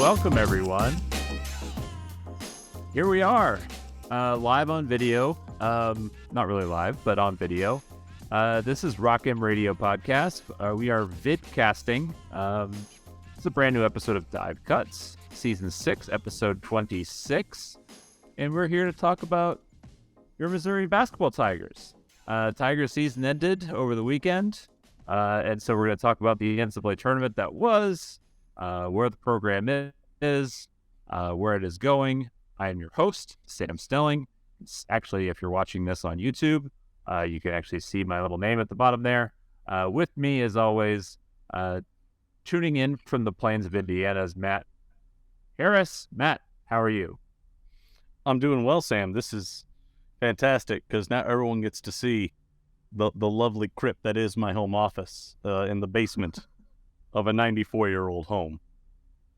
Welcome, everyone. Here we are, live on video. Not really live, but on video. This is Rock M Radio Podcast. We are vidcasting. It's a brand new episode of Dive Cuts, Season 6, Episode 26. And we're here to talk about your Missouri basketball Tigers. Tigers season ended over the weekend. And so we're going to talk about the NCAA Tournament that was, where the program is, where it is going. I am your host, Sam Snelling. It's actually, if you're watching this on YouTube, you can actually see my little name at the bottom there. With me, as always, tuning in from the plains of Indiana is Matt Harris. Matt, how are you? I'm doing well, Sam. This is fantastic because now everyone gets to see the lovely crypt that is my home office in the basement of a 94-year-old home.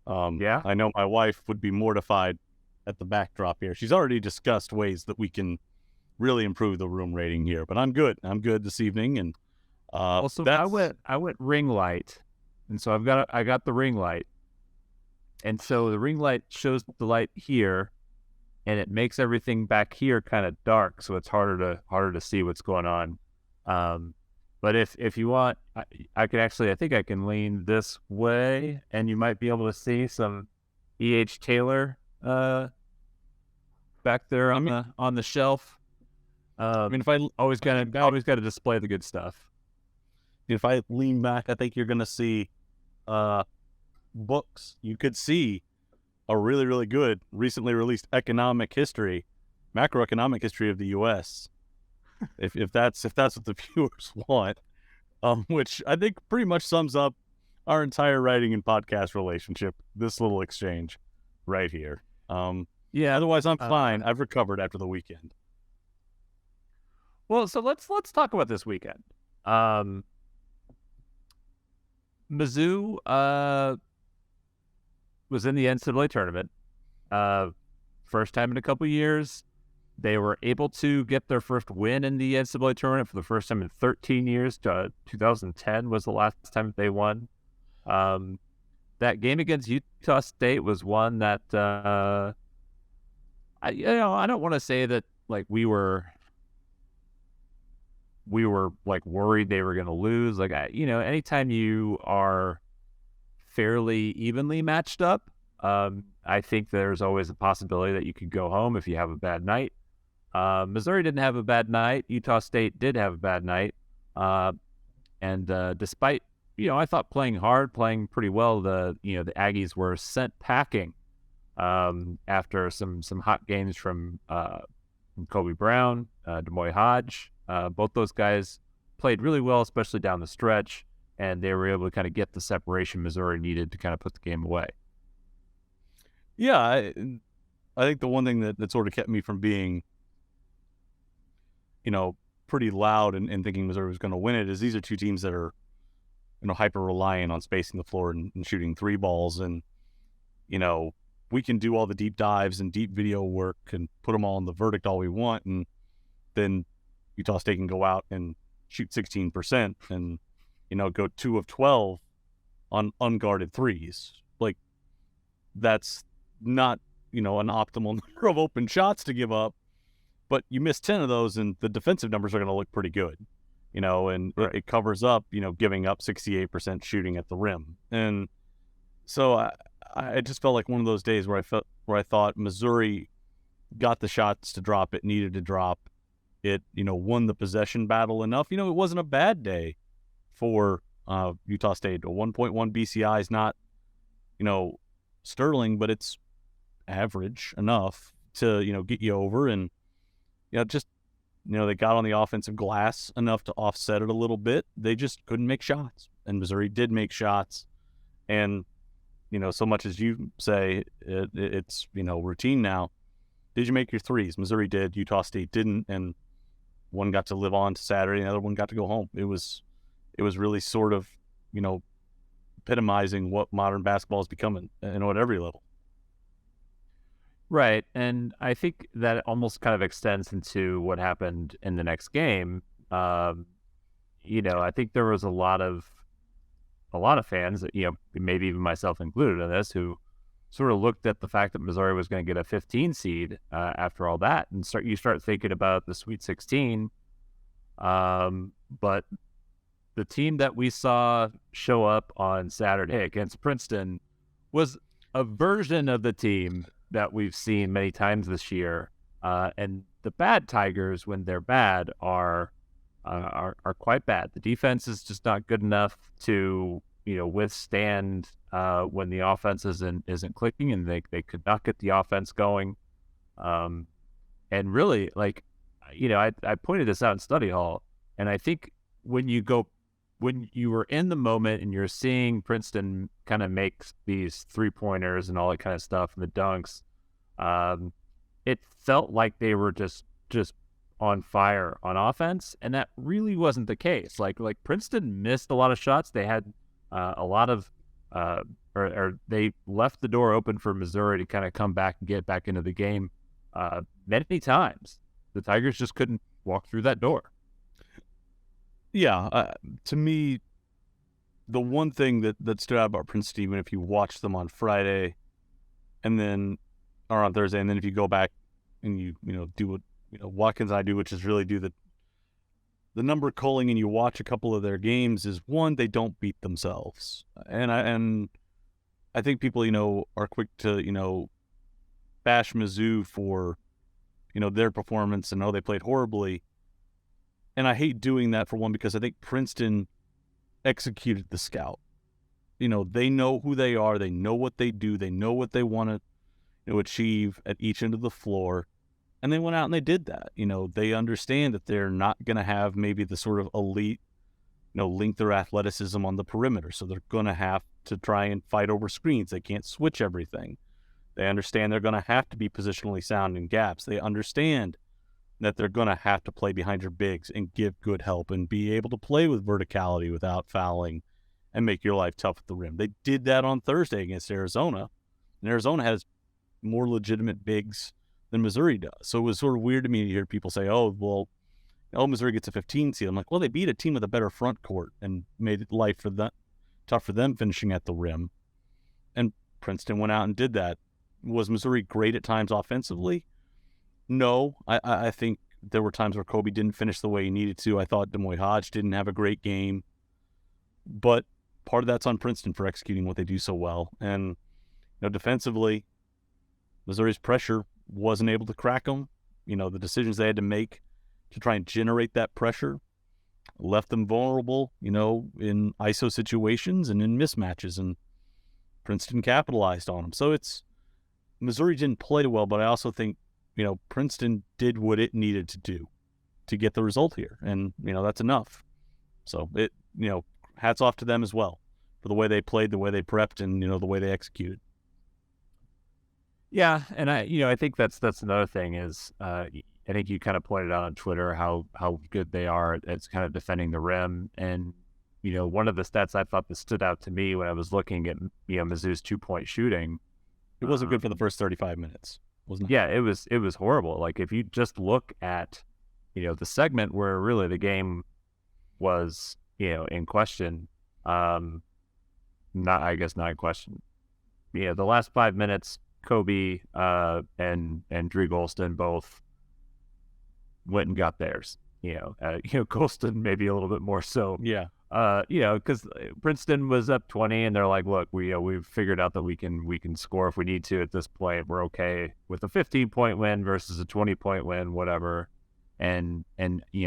Yeah? I know my wife would be mortified at the backdrop here. She's already discussed ways that we can really improve the room rating here, but I'm good. I'm good this evening. And also, I went ring light, and so I got the ring light, and so the ring light shows the light here, and it makes everything back here kind of dark, so it's harder to see what's going on. But if you want, I think I can lean this way, and you might be able to see some E.H. Taylor back there on the shelf. If I always got to display the good stuff. If I lean back, I think you're going to see books. You could see a really, really good recently released macroeconomic history of the U.S. if that's what the viewers want, which I think pretty much sums up our entire writing and podcast relationship. This little exchange right here. Yeah. Otherwise, I'm fine. I've recovered after the weekend. Well, so let's talk about this weekend. Mizzou was in the NCAA Tournament. First time in a couple years. They were able to get their first win in the NCAA Tournament for the first time in 13 years. 2010 was the last time they won. That game against Utah State was one that I don't want to say that like we were like worried they were going to lose. Like anytime you are fairly evenly matched up, I think there's always a possibility that you could go home if you have a bad night. Missouri didn't have a bad night. Utah State did have a bad night. And despite, I thought playing hard, playing pretty well, the Aggies were sent packing after some hot games from Kobe Brown, Demoy Hodge. Both those guys played really well, especially down the stretch, and they were able to kind of get the separation Missouri needed to kind of put the game away. Yeah, I think the one thing that sort of kept me from being pretty loud and thinking Missouri was going to win it is these are two teams that are, hyper reliant on spacing the floor and shooting three balls. And, we can do all the deep dives and deep video work and put them all in the verdict all we want. And then Utah State can go out and shoot 16% and, go 2 of 12 on unguarded threes. Like that's not, an optimal number of open shots to give up. But you miss 10 of those, and the defensive numbers are going to look pretty good, and right. It covers up, giving up 68% shooting at the rim. And so I just felt like one of those days where I thought Missouri got the shots to drop it needed to drop. It, won the possession battle enough. It wasn't a bad day for Utah State. A 1.1 BCI is not, sterling, but it's average enough to, get you over. And they got on the offensive glass enough to offset it a little bit. They just couldn't make shots. And Missouri did make shots. And, so much as you say it's, routine now, did you make your threes? Missouri did. Utah State didn't. And one got to live on to Saturday, and the other one got to go home. It was really sort of, epitomizing what modern basketball is becoming, at every level. Right, and I think that almost kind of extends into what happened in the next game. I think there was a lot of fans, maybe even myself included in this, who sort of looked at the fact that Missouri was going to get a 15 seed after all that, and you start thinking about the Sweet 16. But the team that we saw show up on Saturday against Princeton was a version of the team that we've seen many times this year. And the bad Tigers, when they're bad, are quite bad. The defense is just not good enough to withstand when the offense isn't clicking, and they could not get the offense going. And really, like, I pointed this out in study hall, and I think when you were in the moment and you're seeing Princeton kind of make these 3-pointers and all that kind of stuff and the dunks, it felt like they were just on fire on offense, and that really wasn't the case. Like Princeton missed a lot of shots. They had a lot of or they left the door open for Missouri to kind of come back and get back into the game many times. The Tigers just couldn't walk through that door. Yeah, to me, the one thing that stood out about Princeton, even if you watch them on Friday, or on Thursday, and then if you go back and you do what Watkins and I do, which is really do the number culling, and you watch a couple of their games, is one, they don't beat themselves, and I think people are quick to bash Mizzou for their performance and they played horribly. And I hate doing that, for one, because I think Princeton executed the scout. They know who they are. They know what they do. They know what they want to achieve at each end of the floor. And they went out and they did that. They understand that they're not going to have maybe the sort of elite, length or athleticism on the perimeter. So they're going to have to try and fight over screens. They can't switch everything. They understand they're going to have to be positionally sound in gaps. They understand that they're going to have to play behind your bigs and give good help and be able to play with verticality without fouling and make your life tough at the rim. They did that on Thursday against Arizona, and Arizona has more legitimate bigs than Missouri does. So it was sort of weird to me to hear people say, Missouri gets a 15 seed. I'm like, well, they beat a team with a better front court and made it life tough for them finishing at the rim. And Princeton went out and did that. Was Missouri great at times offensively? No, I think there were times where Kobe didn't finish the way he needed to. I thought Demoy Hodge didn't have a great game. But part of that's on Princeton for executing what they do so well. And defensively, Missouri's pressure wasn't able to crack them. The decisions they had to make to try and generate that pressure left them vulnerable, in ISO situations and in mismatches. And Princeton capitalized on them. So Missouri didn't play well, but I also think Princeton did what it needed to do to get the result here. And, that's enough. So hats off to them as well for the way they played, the way they prepped, and, the way they executed. Yeah. And I think that's another thing is, I think you kind of pointed out on Twitter how good they are at kind of defending the rim. And, one of the stats I thought that stood out to me when I was looking at, Mizzou's 2-point shooting. It wasn't good for the first 35 minutes. Yeah, it was horrible. Like, if you just look at, the segment where really the game was, in question, not in question. The last 5 minutes, Kobe and Drew Golston both went and got theirs. Golston maybe a little bit more so. Yeah. Because Princeton was up 20, and they're like, "Look, we've figured out that we can score if we need to at this point. We're okay with a 15-point win versus a 20-point win, whatever." And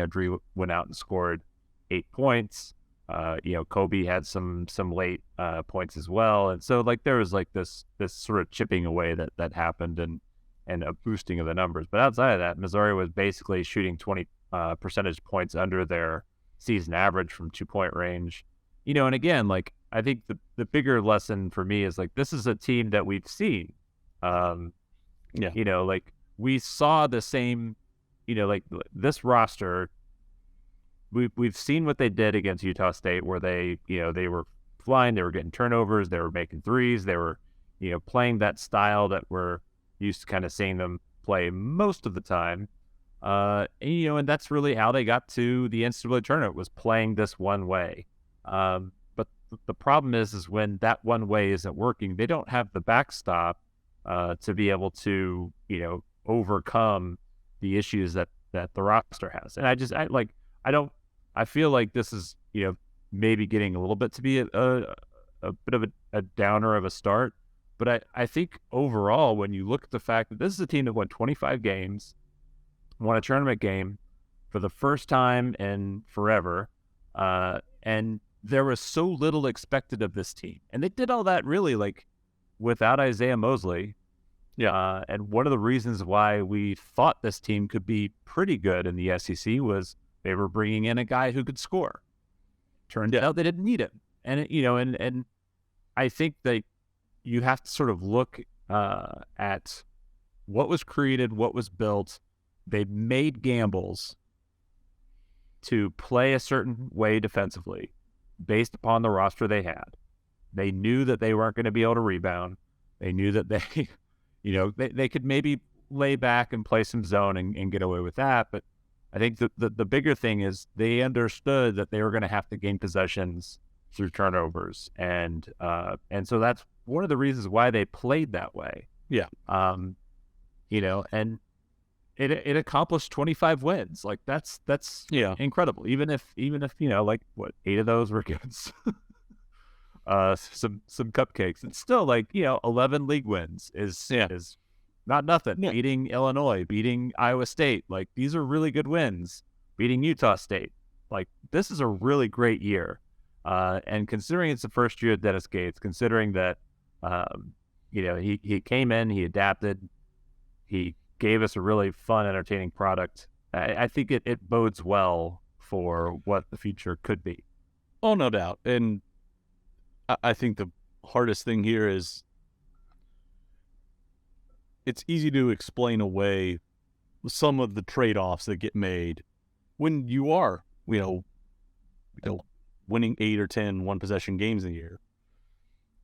Drew went out and scored 8 points. Kobe had some late points as well, and so there was this sort of chipping away that happened and a boosting of the numbers. But outside of that, Missouri was basically shooting 20 percentage points under their season average from 2-point range. And again, I think the bigger lesson for me is this is a team that we've seen. We saw the same, this roster. We've seen what they did against Utah State, where they were flying, they were getting turnovers, they were making threes, they were playing that style that we're used to kind of seeing them play most of the time. And that's really how they got to the NCAA tournament, was playing this one way. But the problem is when that one way isn't working, they don't have the backstop to be able to, overcome the issues that the roster has. And I feel like this is, maybe getting a little bit to be a bit of a downer of a start. But I think overall, when you look at the fact that this is a team that won 25 games, won a tournament game for the first time in forever, and there was so little expected of this team. And they did all that really without Isaiah Mosley. Yeah. And one of the reasons why we thought this team could be pretty good in the SEC was they were bringing in a guy who could score. Turned out they didn't need him. And, and I think that you have to sort of look at what was created, what was built. They made gambles to play a certain way defensively based upon the roster they had. They knew that they weren't going to be able to rebound. They knew that they, they could maybe lay back and play some zone and get away with that. But I think the bigger thing is they understood that they were going to have to gain possessions through turnovers. And so that's one of the reasons why they played that way. Yeah. And it accomplished 25 wins. That's incredible. Even if 8 of those were against some cupcakes. It's still 11 league wins is not nothing. Yeah. Beating Illinois, beating Iowa State, these are really good wins. Beating Utah State, this is a really great year. And considering it's the first year of Dennis Gates, considering that he came in, he adapted, he gave us a really fun, entertaining product. I think it bodes well for what the future could be. Oh, no doubt. And I think the hardest thing here is it's easy to explain away some of the trade-offs that get made when you are, winning 8 or 10 one-possession games a year.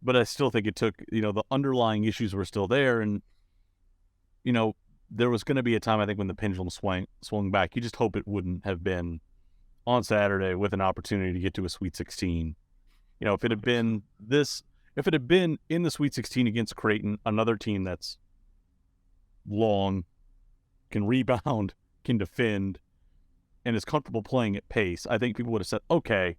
But I still think it took, the underlying issues were still there. And, there was going to be a time, I think, when the pendulum swung back. You just hope it wouldn't have been on Saturday with an opportunity to get to a Sweet 16. If it had been in the Sweet 16 against Creighton, another team that's long, can rebound, can defend, and is comfortable playing at pace, I think people would have said, okay,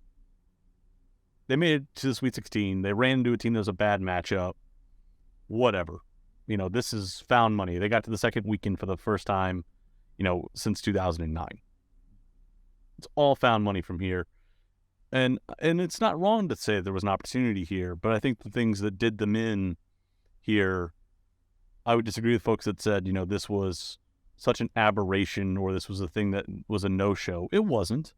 they made it to the Sweet 16. They ran into a team that was a bad matchup. Whatever. This is found money. They got to the second weekend for the first time, since 2009. It's all found money from here. And it's not wrong to say there was an opportunity here, but I think the things that did them in here, I would disagree with folks that said, this was such an aberration or this was a thing that was a no-show. It wasn't.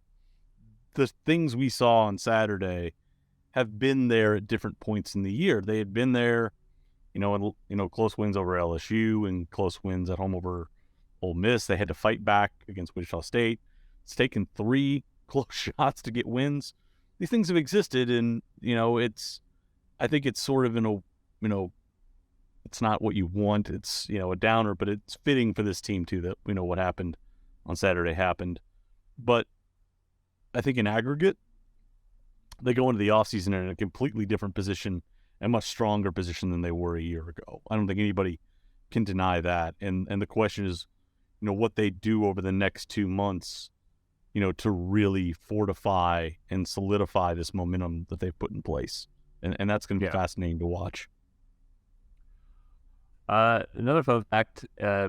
The things we saw on Saturday have been there at different points in the year. They had been there, close wins over LSU and close wins at home over Ole Miss. They had to fight back against Wichita State. It's taken 3 close shots to get wins. These things have existed, and I think it's sort of it's not what you want. It's a downer, but it's fitting for this team too that what happened on Saturday happened. But I think in aggregate, they go into the offseason in a completely different position, a much stronger position than they were a year ago. I don't think anybody can deny that. And the question is, what they do over the next 2 months, to really fortify and solidify this momentum that they've put in place. And that's going to be fascinating to watch. Another fun fact,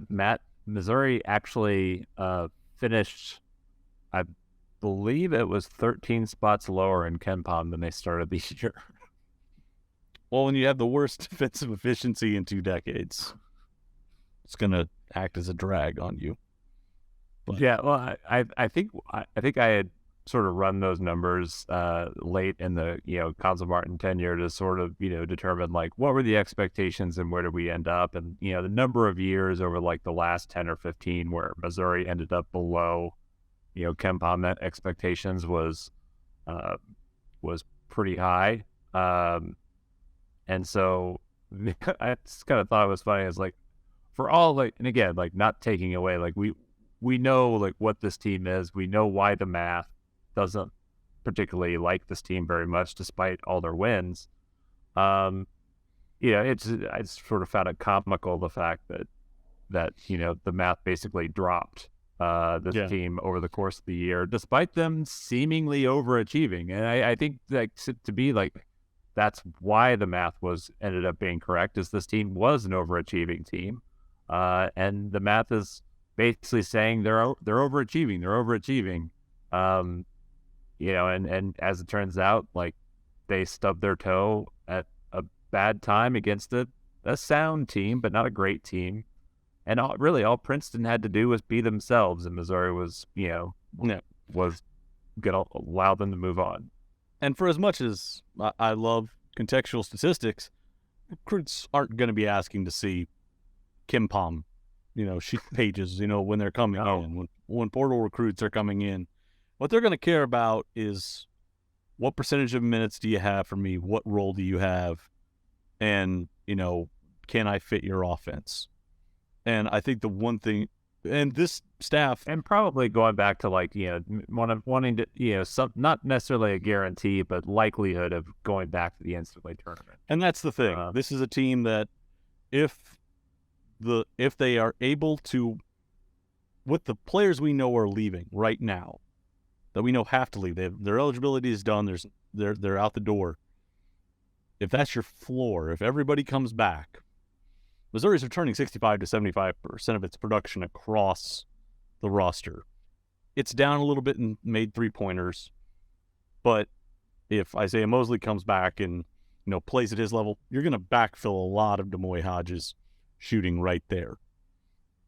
Matt, Missouri actually finished, I believe it was 13 spots lower in KenPom than they started the year. Well, when you have the worst defensive efficiency in 2 decades, it's going to act as a drag on you. But. Yeah, well, I think I had sort of run those numbers late in the Council Martin tenure to sort of determine what were the expectations and where did we end up, and the number of years over the last 10 or 15 where Missouri ended up below KenPom expectations was pretty high, and so I just kind of thought it was funny as for all and again not taking away we know what this team is. We know why the math doesn't particularly like this team very much, despite all their wins. I sort of found it comical, the fact that the math basically dropped this team over the course of the year, despite them seemingly overachieving. And I think that to be like, that's why the math ended up being correct, is this team was an overachieving team. And the math is basically saying they're overachieving. And as it turns out, like, they stubbed their toe at a bad time against a sound team, but not a great team. And all Princeton had to do was be themselves, and Missouri was going to allow them to move on. And for as much as I love contextual statistics, recruits aren't going to be asking to see Kim Pom, sheet pages, when they're coming in. When portal recruits are coming in, what they're going to care about is what percentage of minutes do you have for me? What role do you have? And, can I fit your offense? And I think the one thing, and this staff, and probably going back to wanting to, not necessarily a guarantee, but likelihood of going back to the NCAA tournament. And that's the thing. This is a team that if they are able to, with the players we know are leaving right now, that we know have to leave, their eligibility is done. They're out the door. If that's your floor, if everybody comes back, Missouri's returning 65 to 75% of its production across the roster. It's down a little bit and made 3-pointers, but if Isaiah Mosley comes back and plays at his level, you're going to backfill a lot of Demoy Hodges shooting right there.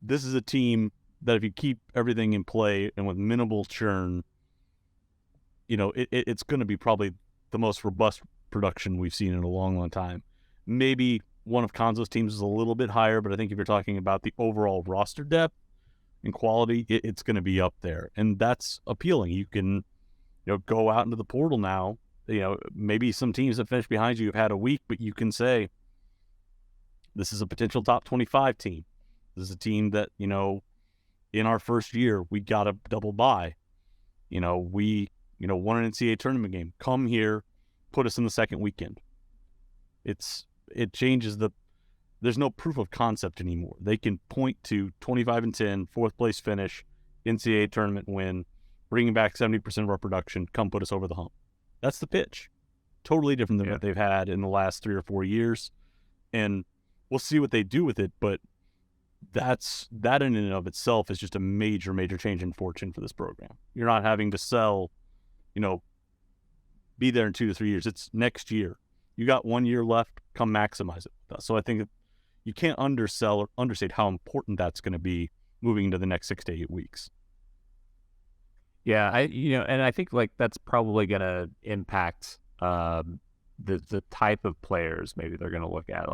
This is a team that if you keep everything in play and with minimal churn, it's going to be probably the most robust production we've seen in a long, long time. Maybe one of Konzo's teams is a little bit higher, but I think if you're talking about the overall roster depth and quality, it's going to be up there. And that's appealing. You can go out into the portal now. Maybe some teams that finish behind you have had a week, but you can say, this is a potential top 25 team. This is a team that, in our first year, we got a double bye. We won an NCAA tournament game. Come here, put us in the second weekend. It changes there's no proof of concept anymore. They can point to 25-10, fourth place finish, NCAA tournament win, bringing back 70% of our production, come put us over the hump. That's the pitch. Totally different than what they've had in the last 3 or 4 years. And we'll see what they do with it, but that in and of itself is just a major, major change in fortune for this program. You're not having to sell, be there in 2 to 3 years. It's next year. You got 1 year left, come maximize it with us. So I think you can't undersell or understate how important that's going to be moving into the next 6 to 8 weeks. Yeah, and I think that's probably going to impact the type of players maybe they're going to look at.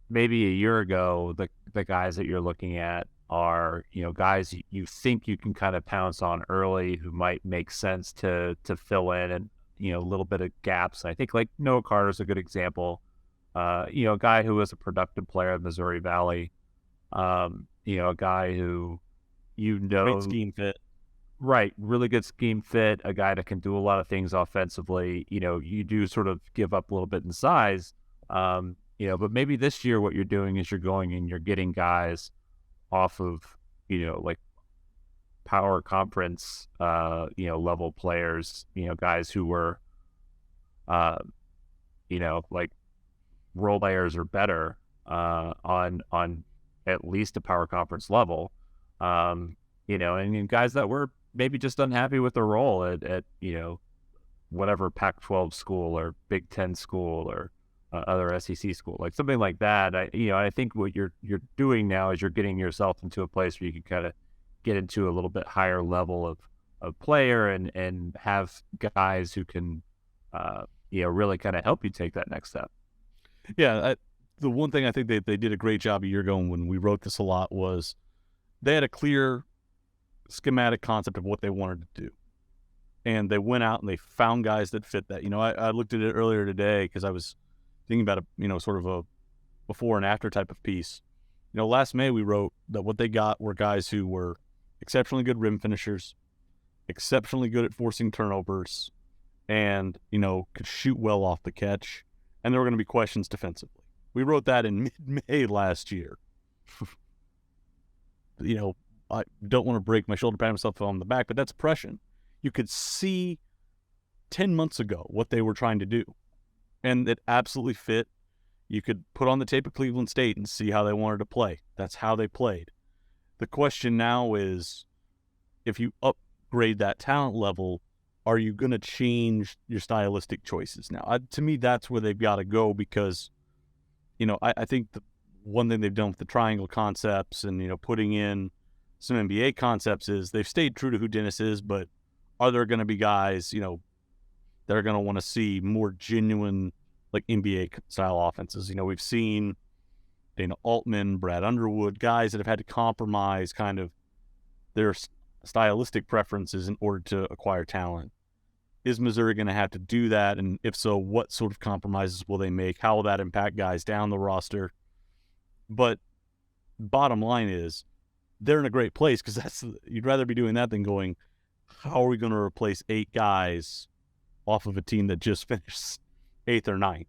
Maybe a year ago, the guys that you're looking at are, guys you think you can kind of pounce on early who might make sense to fill in and, a little bit of gaps. I think Noah Carter's a good example. A guy who was a productive player at Missouri Valley. A guy who, great scheme fit. Right. Really good scheme fit. A guy that can do a lot of things offensively. You do sort of give up a little bit in size. But maybe this year what you're doing is you're going and you're getting guys off of, power conference, level players, guys who were, role players or better, on at least a power conference level, and guys that were maybe just unhappy with their role at whatever Pac-12 school or Big Ten school or other SEC school, something like that. I think what you're doing now is you're getting yourself into a place where you can kind of get into a little bit higher level of player and have guys who can, really kind of help you take that next step. Yeah. The one thing I think they did a great job a year ago when we wrote this a lot was they had a clear schematic concept of what they wanted to do. And they went out and they found guys that fit that. I looked at it earlier today because I was thinking about sort of a before and after type of piece. Last May we wrote that what they got were guys who were exceptionally good rim finishers, exceptionally good at forcing turnovers, and, could shoot well off the catch, and there were going to be questions defensively. We wrote that in mid-May last year. I don't want to break my shoulder, pat myself on the back, but that's oppression. You could see 10 months ago what they were trying to do, and it absolutely fit. You could put on the tape of Cleveland State and see how they wanted to play. That's how they played. The question now is, if you upgrade that talent level, are you going to change your stylistic choices now? To me, that's where they've got to go, because, I think the one thing they've done with the triangle concepts and, putting in some NBA concepts is they've stayed true to who Dennis is, but are there going to be guys, that are going to want to see more genuine, like NBA style offenses? We've seen Dana Altman, Brad Underwood, guys that have had to compromise kind of their stylistic preferences in order to acquire talent. Is Missouri going to have to do that? And if so, what sort of compromises will they make? How will that impact guys down the roster? But bottom line is, they're in a great place, because you'd rather be doing that than going, how are we going to replace 8 guys off of a team that just finished 8th or 9th?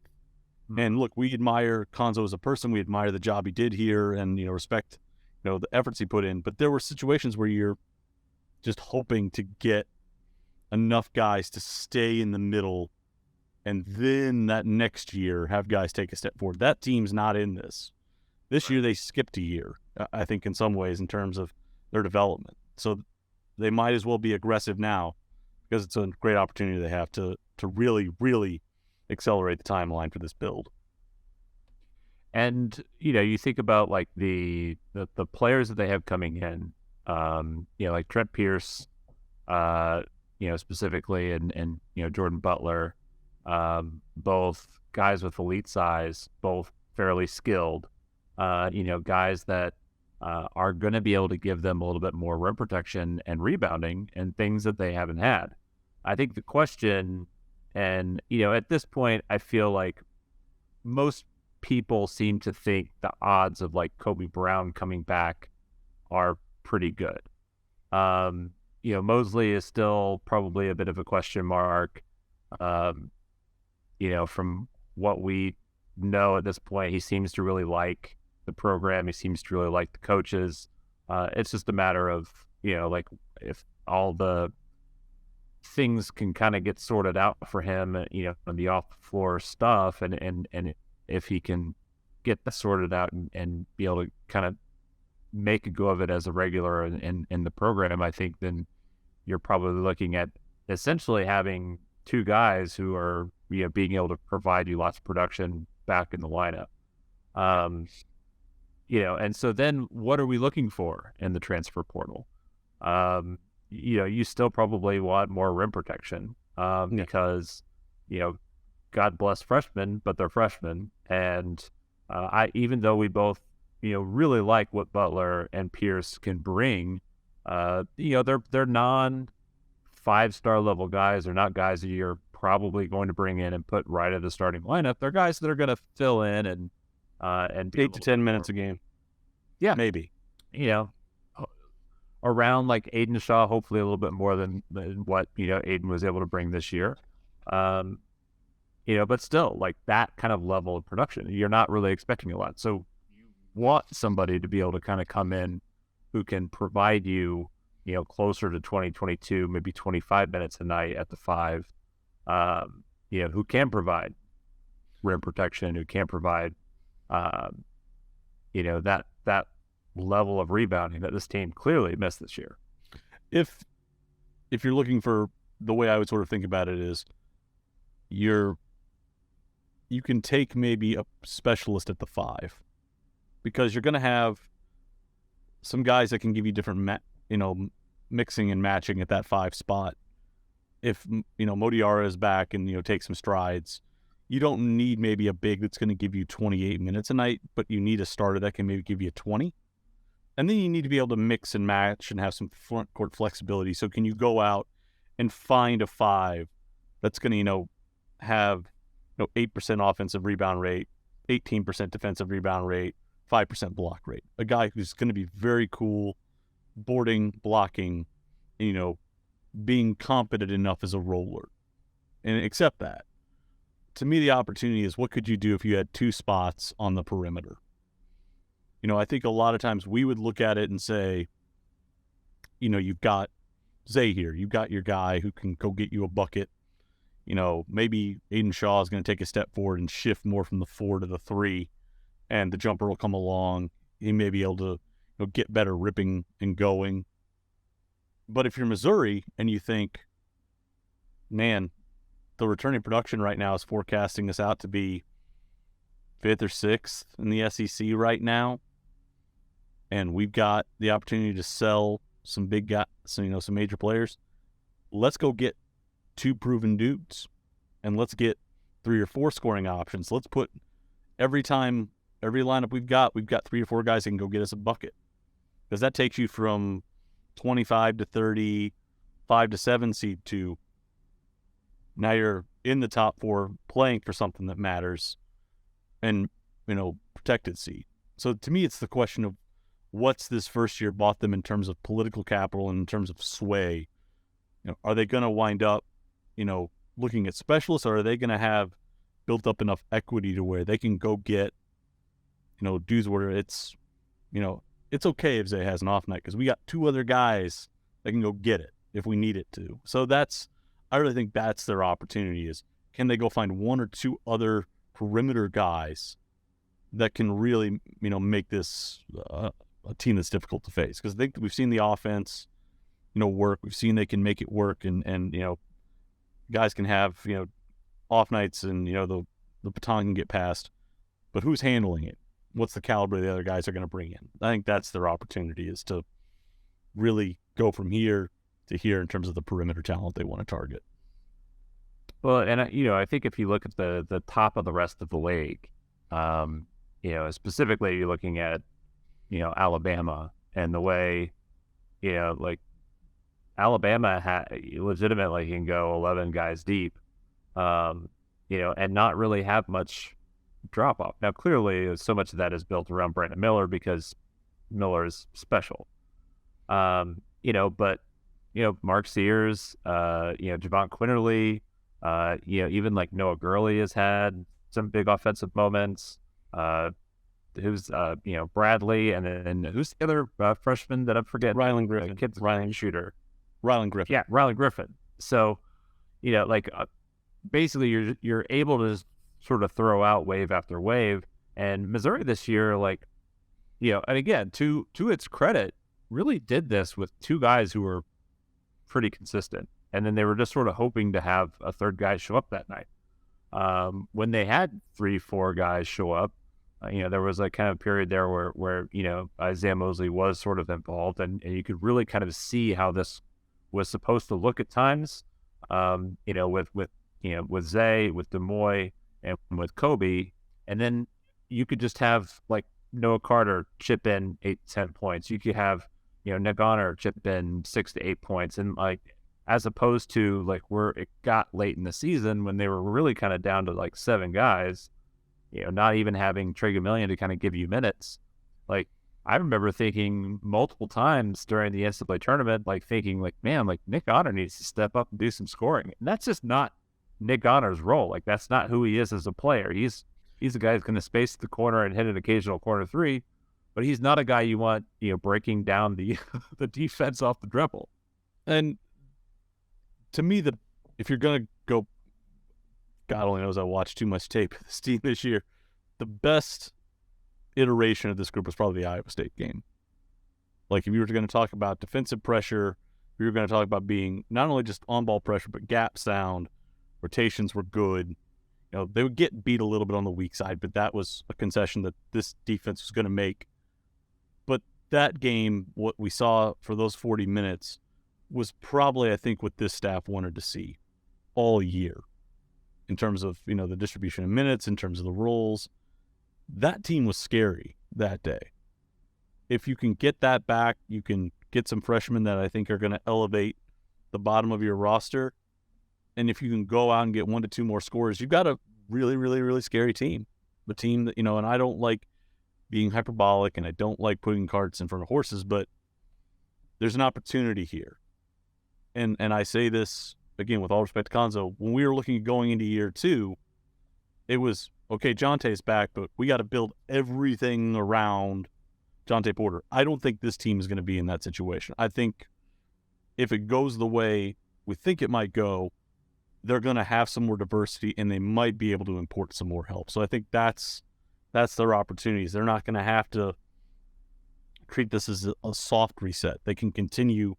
And look, we admire Konzo as a person. We admire the job he did here, and respect the efforts he put in. But there were situations where you're just hoping to get enough guys to stay in the middle, and then that next year have guys take a step forward. That team's not in this. This year they skipped a year, I think, in some ways, in terms of their development. So they might as well be aggressive now, because it's a great opportunity they have to really, really accelerate the timeline for this build. And, you think about like the players that they have coming in, like Trent Pierce, specifically, and Jordan Butler, both guys with elite size, both fairly skilled, guys that are going to be able to give them a little bit more rim protection and rebounding and things that they haven't had. I think the question, and, at this point, I feel like most people seem to think the odds of like Kobe Brown coming back are pretty good. Mosley is still probably a bit of a question mark. From what we know at this point, he seems to really like the program. He seems to really like the coaches. It's just a matter of, like, if all the things can kind of get sorted out for him, on the off the floor stuff, and if he can get that sorted out and be able to kind of make a go of it as a regular in the program, I think then you're probably looking at essentially having 2 guys who are, being able to provide you lots of production back in the lineup. And so then what are we looking for in the transfer portal? You still probably want more rim protection, because, God bless freshmen, but they're freshmen. And even though we both, really like what Butler and Pierce can bring, they're non-5-star level guys. They're not guys that you're probably going to bring in and put right at the starting lineup. They're guys that are going to fill in and 8 to 10 minutes a game. Yeah, maybe. Around like Aiden Shaw, hopefully a little bit more than what Aiden was able to bring this year. But still, like, that kind of level of production, you're not really expecting a lot. So you want somebody to be able to kind of come in who can provide you, closer to 20, 22, maybe 25 minutes a night at the 5, who can provide rim protection, who can provide, that level of rebounding that this team clearly missed this year. If you're looking for, the way I would sort of think about it is, you can take maybe a specialist at the 5, because you're going to have some guys that can give you different, mixing and matching at that 5 spot. If, Modiara is back and, take some strides, you don't need maybe a big that's going to give you 28 minutes a night, but you need a starter that can maybe give you 20. And then you need to be able to mix and match and have some front court flexibility. So can you go out and find a 5 that's going to, have 8% offensive rebound rate, 18% defensive rebound rate, 5% block rate. A guy who's going to be very cool, boarding, blocking, being competent enough as a roller, and accept that. to me, the opportunity is what could you do if you had 2 spots on the perimeter? I think a lot of times we would look at it and say, you've got Zay here. You've got your guy who can go get you a bucket. Maybe Aiden Shaw is going to take a step forward and shift more from the 4 to the 3, and the jumper will come along. He may be able to get better ripping and going. But if you're Missouri and you think, man, the returning production right now is forecasting us out to be 5th or 6th in the SEC right now, and we've got the opportunity to sell some big guys, some major players, let's go get 2 proven dudes, and let's get 3 or 4 scoring options. Let's put every lineup we've got 3 or 4 guys that can go get us a bucket, because that takes you from 25 to 30, 5 to 7 seed to now you're in the top 4 playing for something that matters and, protected seed. So to me, it's the question of what's this first year bought them in terms of political capital and in terms of sway. Are they going to wind up, looking at specialists, or are they going to have built up enough equity to where they can go get, dudes where it's okay if Zay has an off night because we got 2 other guys that can go get it if we need it to. So I really think that's their opportunity is, can they go find 1 or 2 other perimeter guys that can really, make this a team that's difficult to face? Because I think we've seen the offense, work. We've seen they can make it work, and guys can have, off nights, and, the baton can get passed. But who's handling it? What's the caliber the other guys are going to bring in? I think that's their opportunity, is to really go from here to here in terms of the perimeter talent they want to target. Well, and I think if you look at the top of the rest of the league, specifically you're looking at, Alabama, and the way, like Alabama legitimately can go 11 guys deep, and not really have much drop off. Now, clearly, so much of that is built around Brandon Miller because Miller is special, but Mark Sears, Javon Quinterly, even like Noah Gurley has had some big offensive moments. Who's Bradley, and then who's the other freshman that I'm forgetting? Rylan Griffin. Rylan shooter. Rylan Griffin. Yeah, Rylan Griffin. So, basically you're able to sort of throw out wave after wave. And Missouri this year, and again, to its credit, really did this with 2 guys who were pretty consistent. And then they were just sort of hoping to have a 3rd guy show up that night. When they had 3-4 guys show up, there was a kind of period there where Isaiah Mosley was sort of involved, and you could really kind of see how this was supposed to look at times, with Zay, with Demoy, and with Kobe. And then you could just have like Noah Carter chip in 8-10 points. You could have, Nick Honor chip in 6 to 8 points. And as opposed to where it got late in the season when they were really kind of down to 7 guys, not even having Trey Gamillion to kind of give you minutes. I remember thinking multiple times during the NCAA tournament, man, Nick Honor needs to step up and do some scoring. And that's just not Nick Honor's role. That's not who he is as a player. He's the guy who's going to space the corner and hit an occasional corner 3, but he's not a guy you want, breaking down the the defense off the dribble. And to me, if you're going to go, God only knows I watched too much tape of this team this year, the best iteration of this group was probably the Iowa State game. If you were going to talk about defensive pressure, if you were going to talk about being not only just on-ball pressure, but gap sound, rotations were good. They would get beat a little bit on the weak side, but that was a concession that this defense was going to make. But that game, what we saw for those 40 minutes, was probably, I think, what this staff wanted to see all year in terms of, the distribution of minutes, in terms of the roles. That team was scary that day. If you can get that back, you can get some freshmen that I think are going to elevate the bottom of your roster. And if you can go out and get 1 to 2 more scorers, you've got a really, really, really scary team. The team that, and I don't like being hyperbolic and I don't like putting carts in front of horses, but there's an opportunity here. And I say this, again, with all respect to Konzo, when we were looking at going into year 2, it was, okay, Jonte's back, but we got to build everything around Jonte Porter. I don't think this team is going to be in that situation. I think if it goes the way we think it might go, they're going to have some more diversity and they might be able to import some more help. So I think that's their opportunities. They're not going to have to treat this as a soft reset. They can continue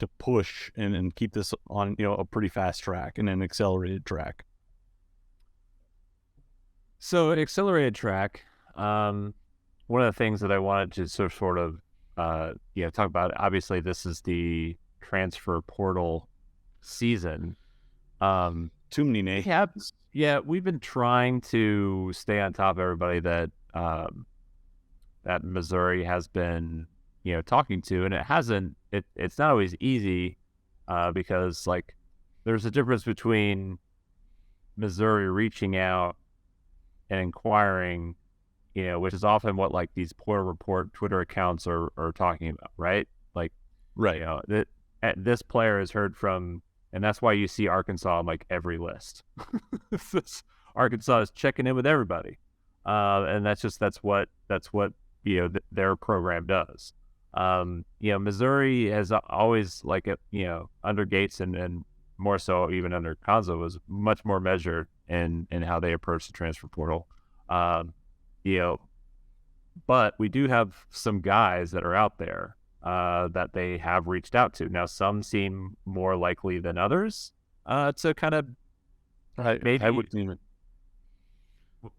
to push and keep this on, a pretty fast track and an accelerated track. So an accelerated track, one of the things that I wanted to sort of talk about, obviously this is the transfer portal season. Too many names. Yeah, we've been trying to stay on top of everybody that that Missouri has been, talking to, and it's not always easy because like there's a difference between Missouri reaching out and inquiring, which is often what like these Porter Report Twitter accounts are talking about, right? Like, right. That this player has heard from, and that's why you see Arkansas on like every list. Arkansas is checking in with everybody, and that's what their program does. Missouri has always like under Gates and more so even under Konzo was much more measured in how they approach the transfer portal. But we do have some guys that are out there that they have reached out to. Now, some seem more likely than others to kind of maybe. I wouldn't even.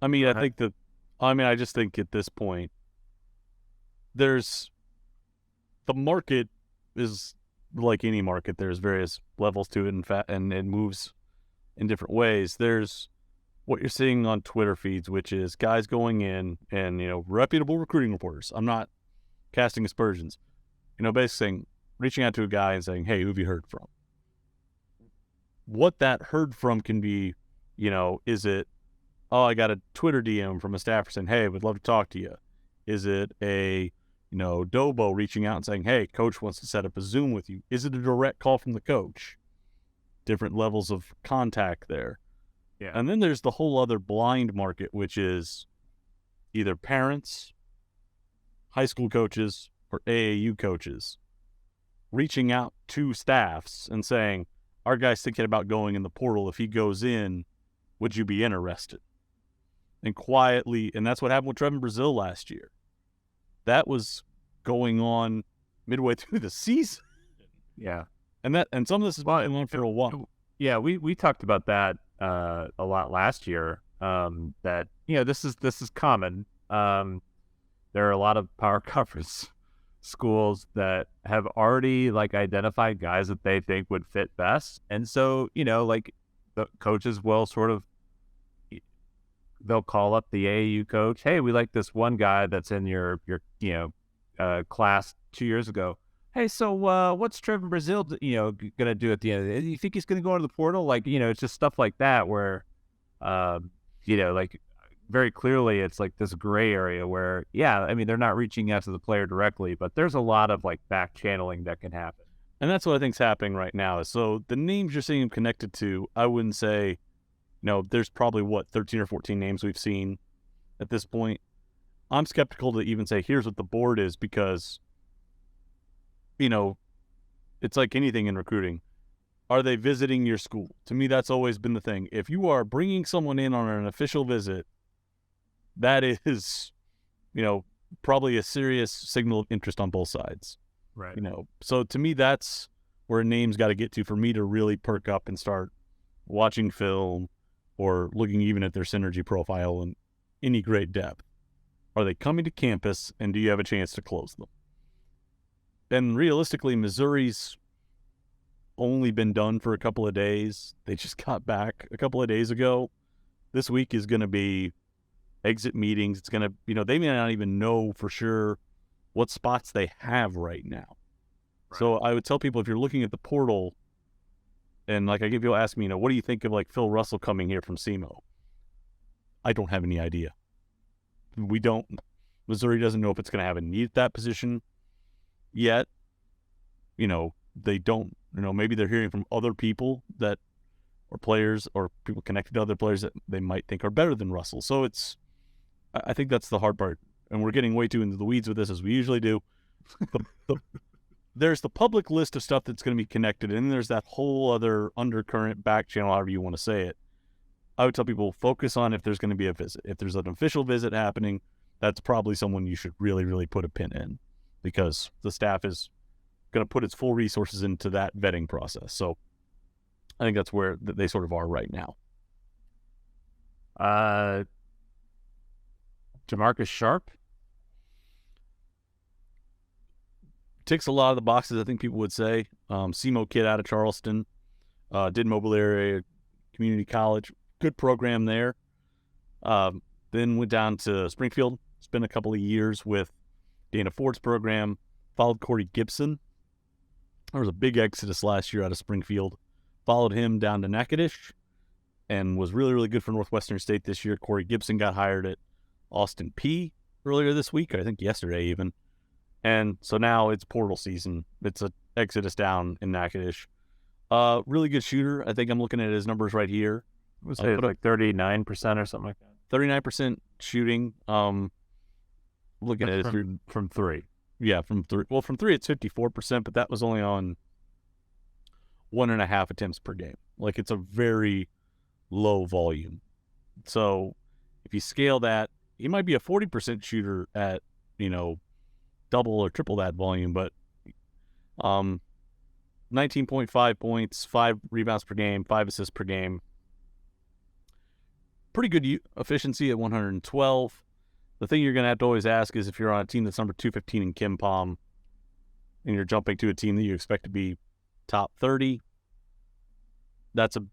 I mean, I just think at this point, the market is like any market. There's various levels to it, and it moves in different ways. There's what you're seeing on Twitter feeds, which is guys going in and, reputable recruiting reporters. I'm not casting aspersions. Basically saying, reaching out to a guy and saying, hey, who have you heard from? What that heard from can be, is it, oh, I got a Twitter DM from a staffer saying, hey, would love to talk to you. Is it a, Dobo reaching out and saying, hey, coach wants to set up a Zoom with you? Is it a direct call from the coach? Different levels of contact there. Yeah. And then there's the whole other blind market, which is either parents, high school coaches, or AAU coaches reaching out to staffs and saying, our guy's thinking about going in the portal. If he goes in, would you be interested? And quietly, and that's what happened with Trevin Brazil last year. That was going on midway through the season. Yeah. And some of this has been going on for a while. Yeah, we talked about that a lot last year. That this is common. There are a lot of power conference schools that have already like identified guys that they think would fit best, and so like the coaches will sort of they'll call up the AAU coach. Hey, we like this one guy that's in your class 2 years ago. Hey, so what's Trevor Brazil gonna do at the end of it? You think he's gonna go into the portal? Like it's just stuff like that where like very clearly it's like this gray area where they're not reaching out to the player directly, but there's a lot of like back channeling that can happen. And that's what I think's happening right now. So the names you're seeing him connected to, I wouldn't say there's probably 13 or 14 names we've seen at this point. I'm skeptical to even say here's what the board is because it's like anything in recruiting. Are they visiting your school? To me, that's always been the thing. If you are bringing someone in on an official visit, that is, probably a serious signal of interest on both sides. Right. So to me, that's where a name's got to get to for me to really perk up and start watching film or looking even at their synergy profile in any great depth. Are they coming to campus, and do you have a chance to close them? And realistically, Missouri's only been done for a couple of days. They just got back a couple of days ago. This week is going to be exit meetings. It's going to, they may not even know for sure what spots they have right now. Right. So I would tell people, if you're looking at the portal, and like I get people ask me, what do you think of like Phil Russell coming here from SEMO? I don't have any idea. Missouri doesn't know if it's going to have a need at that position yet. They don't, maybe they're hearing from other people that or players or people connected to other players that they might think are better than Russell. So I think that's the hard part. And we're getting way too into the weeds with this, as we usually do. There's the public list of stuff that's going to be connected, and then there's that whole other undercurrent back channel, however you want to say it. I would tell people, focus on if there's going to be a visit. If there's an official visit happening, that's probably someone you should really, really put a pin in, because the staff is going to put its full resources into that vetting process. So I think that's where they sort of are right now. Jamarcus Sharp ticks a lot of the boxes, I think people would say. SEMO kid out of Charleston, did Mobile area community college, good program there. Then went down to Springfield, spent a couple of years with Dana Ford's program, followed Corey Gibson. There was a big exodus last year out of Springfield. Followed him down to Natchitoches and was really, really good for Northwestern State this year. Corey Gibson got hired at Austin Peay earlier this week, I think yesterday even. And so now it's portal season. It's an exodus down in Natchitoches. Really good shooter. I think I'm looking at his numbers right here. I would say it's like 39% or something like that. 39% shooting. Looking at it from three. Yeah, from three. Well, from three it's 54%, but that was only on 1.5 attempts per game. Like, it's a very low volume. So if you scale that, he might be a 40% shooter at, double or triple that volume, but 19.5 points, 5 rebounds per game, 5 assists per game. Pretty good efficiency at 112. The thing you're going to have to always ask is, if you're on a team that's number 215 in KenPom and you're jumping to a team that you expect to be top 30, that's a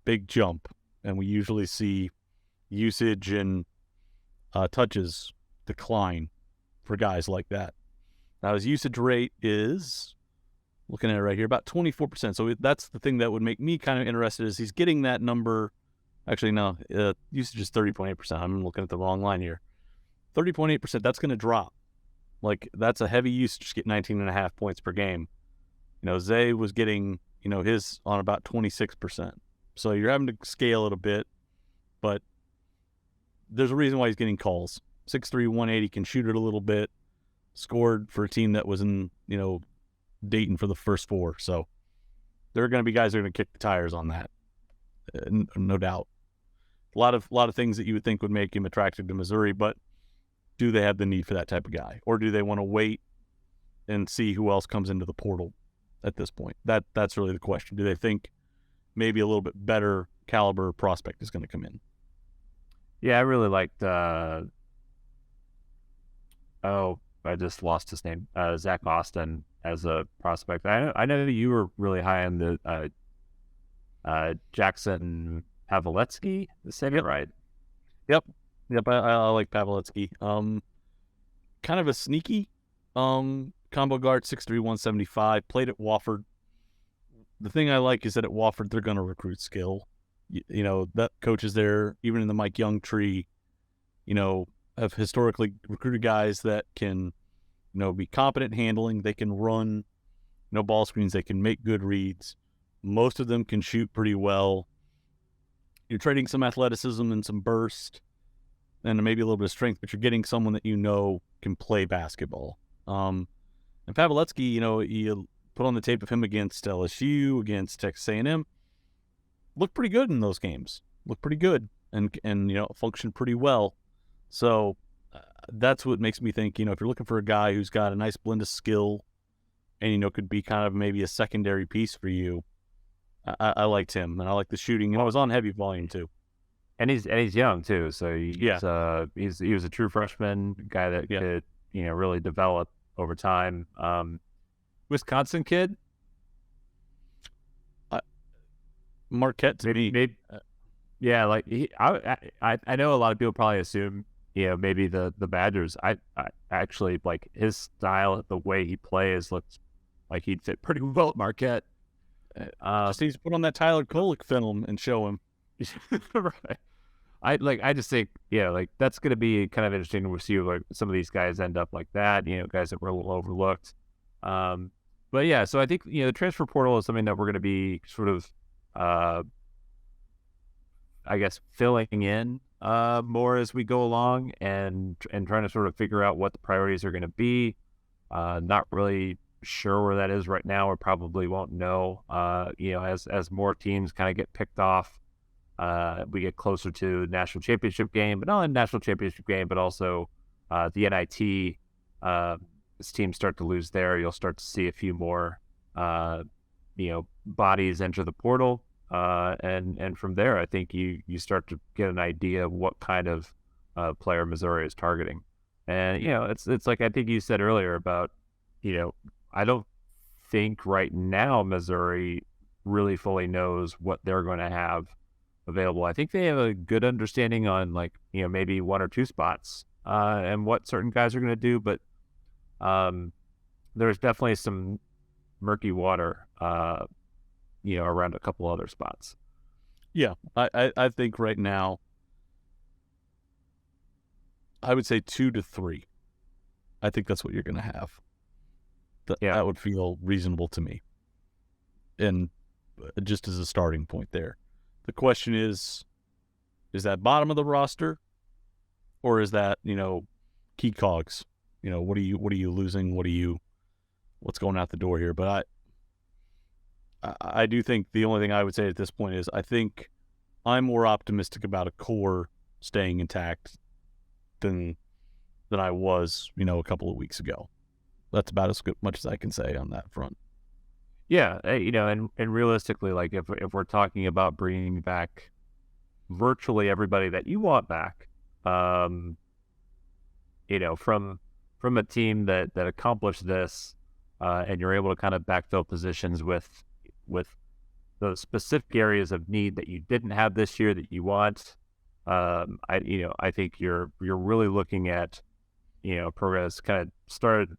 big jump. And we usually see usage and touches decline for guys like that. Now, his usage rate is, looking at it right here, about 24%. So that's the thing that would make me kind of interested, is he's getting that number. Actually, no, usage is 30.8%. I'm looking at the wrong line here. 30.8%, that's going to drop. Like, that's a heavy usage to get 19.5 points per game. Zay was getting, his on about 26%. So you're having to scale it a bit, but there's a reason why he's getting calls. 6'3", 180, can shoot it a little bit. Scored for a team that was in, Dayton for the first 4. So there are going to be guys that are going to kick the tires on that, no doubt. A lot of things that you would think would make him attractive to Missouri, but do they have the need for that type of guy, or do they want to wait and see who else comes into the portal at this point? That's really the question. Do they think maybe a little bit better caliber prospect is going to come in? Yeah, I really liked. I just lost his name. Zach Austin as a prospect. I know that you were really high on the Jackson Pavletsky. Is that right? Yep. I like Pavletsky. Kind of a sneaky combo guard, 6'3", 175. Played at Wofford. The thing I like is that at Wofford they're going to recruit skill. That coaches there, even in the Mike Young tree, have historically recruited guys that can, be competent handling. They can run, ball screens. They can make good reads. Most of them can shoot pretty well. You're trading some athleticism and some burst and maybe a little bit of strength, but you're getting someone that can play basketball. And Pavletsky, you put on the tape of him against LSU, against Texas A&M, looked pretty good in those games. Looked pretty good and functioned pretty well. So that's what makes me think, if you're looking for a guy who's got a nice blend of skill and, could be kind of maybe a secondary piece for you, I liked him, and I like the shooting. And I was on heavy volume too. And he's young too, so he was a true freshman guy that could really develop over time. Wisconsin kid, Marquette to me. Yeah, like I know a lot of people probably assume maybe the Badgers. I actually like his style, the way he plays looks like he'd fit pretty well at Marquette. Just needs to put on that Tyler Kolek film and show him. Right. I just think that's going to be kind of interesting to see like some of these guys end up like that. Guys that were a little overlooked. But yeah, so I think the transfer portal is something that we're going to be sort of I guess, filling in more as we go along and trying to sort of figure out what the priorities are going to be. Not really sure where that is right now. We probably won't know. As more teams kind of get picked off, we get closer to national championship game, but not only national championship game, but also the NIT. As teams start to lose there, you'll start to see a few more, bodies enter the portal. And from there, I think you start to get an idea of what kind of player Missouri is targeting. And it's like I think you said earlier about, I don't think right now Missouri really fully knows what they're going to have available. I think they have a good understanding on maybe one or two spots and what certain guys are going to do, but there's definitely some murky water, around a couple other spots. Yeah, I think right now, I would say 2 to 3. I think that's what you're going to have. That would feel reasonable to me. And just as a starting point there. The question is that bottom of the roster, or is that, key cogs? What are you losing? What's going out the door here? But I do think the only thing I would say at this point is I think I'm more optimistic about a core staying intact than I was, a couple of weeks ago. That's about as much as I can say on that front. Yeah, and realistically, like if we're talking about bringing back virtually everybody that you want back, from a team that accomplished this, and you're able to kind of backfill positions with those specific areas of need that you didn't have this year that you want. I think you're really looking at, progress kind of started.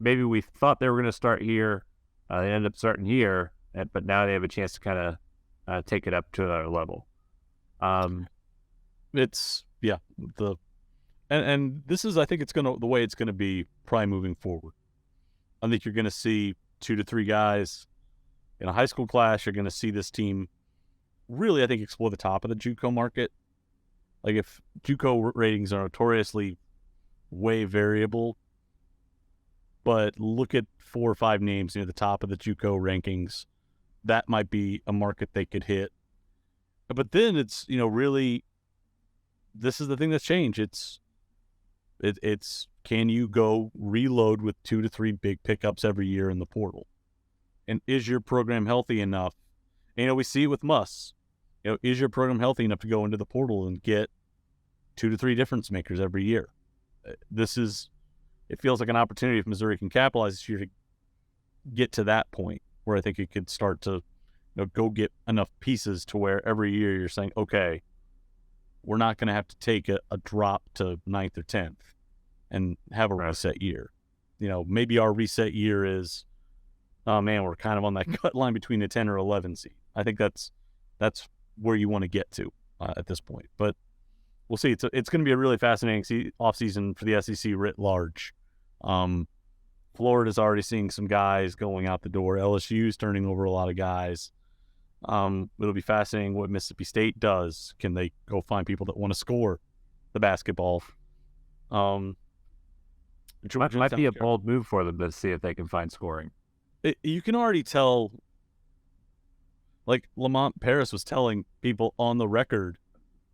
Maybe we thought they were going to start here. They ended up starting here, but now they have a chance to kind of take it up to another level. And this is, I think the way it's going to be probably moving forward. I think you're going to see 2 to 3 guys in a high school class. You're going to see this team really, I think, explore the top of the JUCO market. Like if JUCO ratings are notoriously way variable, but look at 4 or 5 names near the top of the JUCO rankings. That might be a market they could hit. But then it's, really, this is the thing that's changed. It's can you go reload with 2 to 3 big pickups every year in the portal? And is your program healthy enough? We see it with Muss. Is your program healthy enough to go into the portal and get 2 to 3 difference makers every year? It feels like an opportunity if Missouri can capitalize this year to get to that point where I think it could start to go get enough pieces to where every year you're saying, okay, we're not going to have to take a drop to 9th or 10th and have a reset year. Maybe our reset year is, oh man, we're kind of on that cut line between the 10 or 11 seed. I think that's where you want to get to at this point. But we'll see. It's going to be a really fascinating offseason for the SEC writ large. Florida's already seeing some guys going out the door. LSU's turning over a lot of guys. It'll be fascinating what Mississippi State does. Can they go find people that want to score the basketball? Which might be a bold move for them to see if they can find scoring. You can already tell, like Lamont Paris was telling people on the record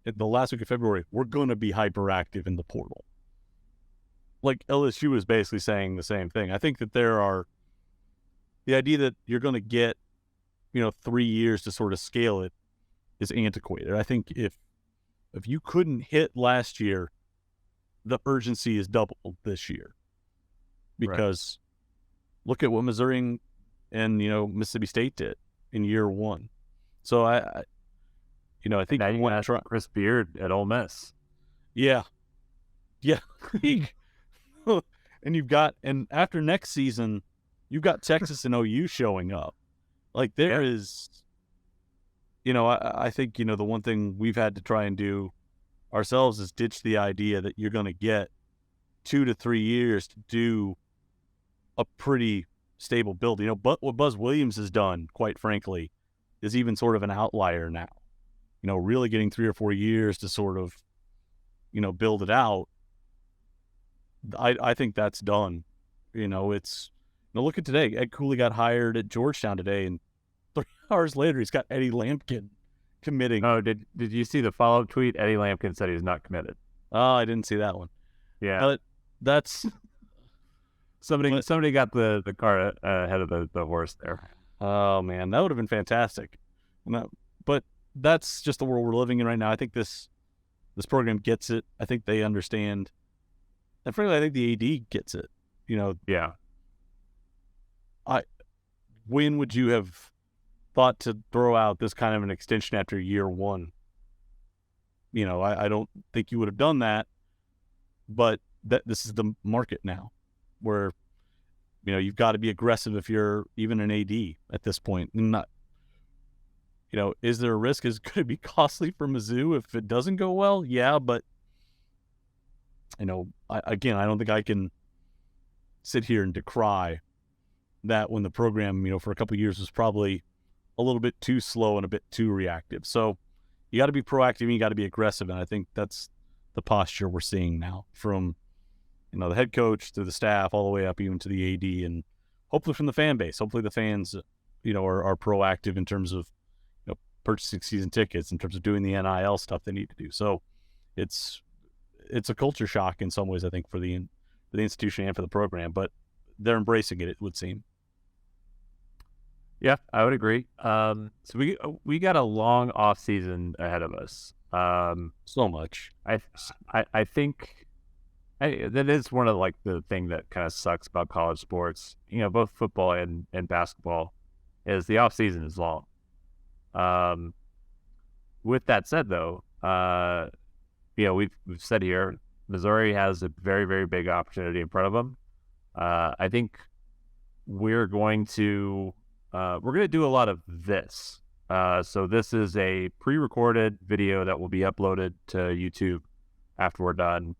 in the last week of February, we're going to be hyperactive in the portal. Like LSU is basically saying the same thing. I think that the idea that you're going to get, 3 years to sort of scale it is antiquated. I think if you couldn't hit last year, the urgency is doubled this year. Because look at what Missouri and Mississippi State did in year 1. So I think now you want to try Chris Beard at Ole Miss. Yeah. And after next season, you've got Texas and OU showing up. Like there is, I think, the one thing we've had to try and do ourselves is ditch the idea that you're going to get 2 to 3 years to do a pretty stable build. But what Buzz Williams has done, quite frankly, is even sort of an outlier now. really getting 3 or 4 years to sort of, build it out, I think that's done. It's, look at today. Ed Cooley got hired at Georgetown today, and 3 hours later, he's got Eddie Lampkin committing. Oh, did you see the follow-up tweet? Eddie Lampkin said he's not committed. Oh, I didn't see that one. Yeah. That's... Somebody got the car ahead of the horse there. Oh, man, that would have been fantastic. But that's just the world we're living in right now. I think this program gets it. I think they understand. And frankly, I think the AD gets it. Yeah. When would you have thought to throw out this kind of an extension after year one? I don't think you would have done that. But this is the market now, where you've got to be aggressive if you're even an AD at this point. Not, is there a risk? Is it going to be costly for Mizzou if it doesn't go well? Yeah, but I don't think I can sit here and decry that when the program, for a couple of years was probably a little bit too slow and a bit too reactive. So you got to be proactive and you got to be aggressive. And I think that's the posture we're seeing now from, the head coach to the staff, all the way up even to the AD, and hopefully from the fan base. Hopefully the fans, are proactive in terms of, purchasing season tickets, in terms of doing the NIL stuff they need to do. So it's a culture shock in some ways, I think, for the institution and for the program, but they're embracing it would seem. Yeah, I would agree. So we got a long off season ahead of us. So much. I think that is one of the thing that kind of sucks about college sports. Both football and basketball, is the off season is long. With that said, though, we've said here, Missouri has a very, very big opportunity in front of them. I think we're going to do a lot of this. So this is a pre-recorded video that will be uploaded to YouTube after we're done.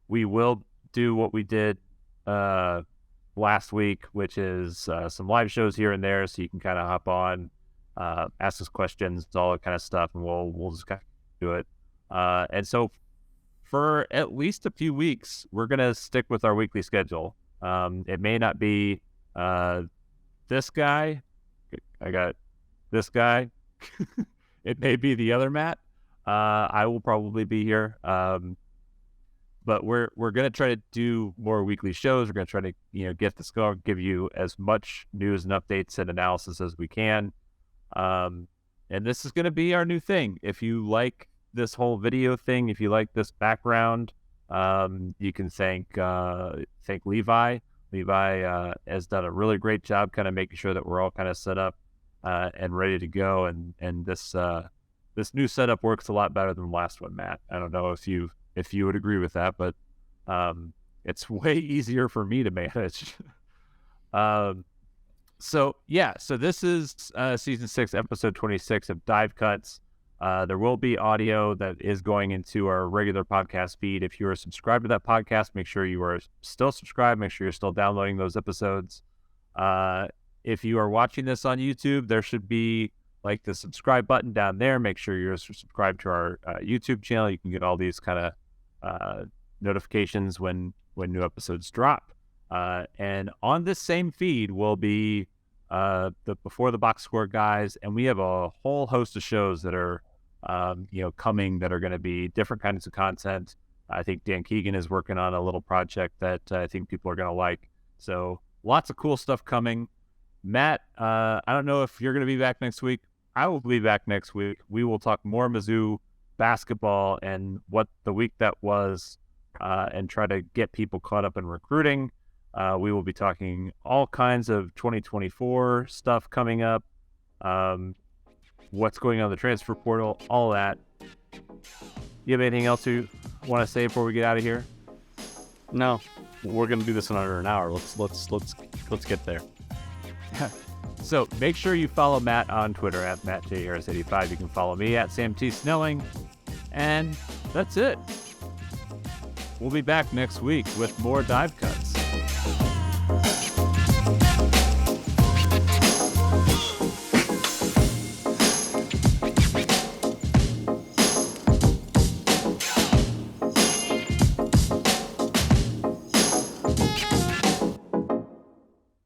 We will do what we did last week, which is some live shows here and there, so you can kind of hop on, ask us questions, all that kind of stuff, and we'll just kind of do it. And so for at least a few weeks, we're gonna stick with our weekly schedule. It may not be this guy. I got this guy. It may be the other Matt. I will probably be here. But we're going to try to do more weekly shows. We're going to try to, get this going, give you as much news and updates and analysis as we can. And this is going to be our new thing. If you like this whole video thing, if you like this background, you can thank Levi. Levi has done a really great job kind of making sure that we're all kind of set up and ready to go. And this new setup works a lot better than the last one, Matt. I don't know if you would agree with that, but it's way easier for me to manage. So this is season 6, episode 26 of Dive Cuts. There will be audio that is going into our regular podcast feed. If you are subscribed to that podcast, make sure you are still subscribed. Make sure you're still downloading those episodes. If you are watching this on YouTube, there should be the subscribe button down there. Make sure you're subscribed to our YouTube channel. You can get all these kind of notifications when new episodes drop. And on this same feed will be the Before the Box Score guys, and we have a whole host of shows that are coming that are going to be different kinds of content. I think Dan Keegan is working on a little project that I think people are going to like. So lots of cool stuff coming. Matt, I don't know if you're going to be back next week. I will be back next week. We will talk more Mizzou basketball and what the week that was, and try to get people caught up in recruiting. We will be talking all kinds of 2024 stuff coming up, what's going on in the transfer portal, all that. You have anything else you want to say before we get out of here? No, we're going to do this in under an hour. Let's get there. So make sure you follow Matt on Twitter at MattJHarris85. You can follow me at Sam T. Snelling. And that's it. We'll be back next week with more Dive Cuts.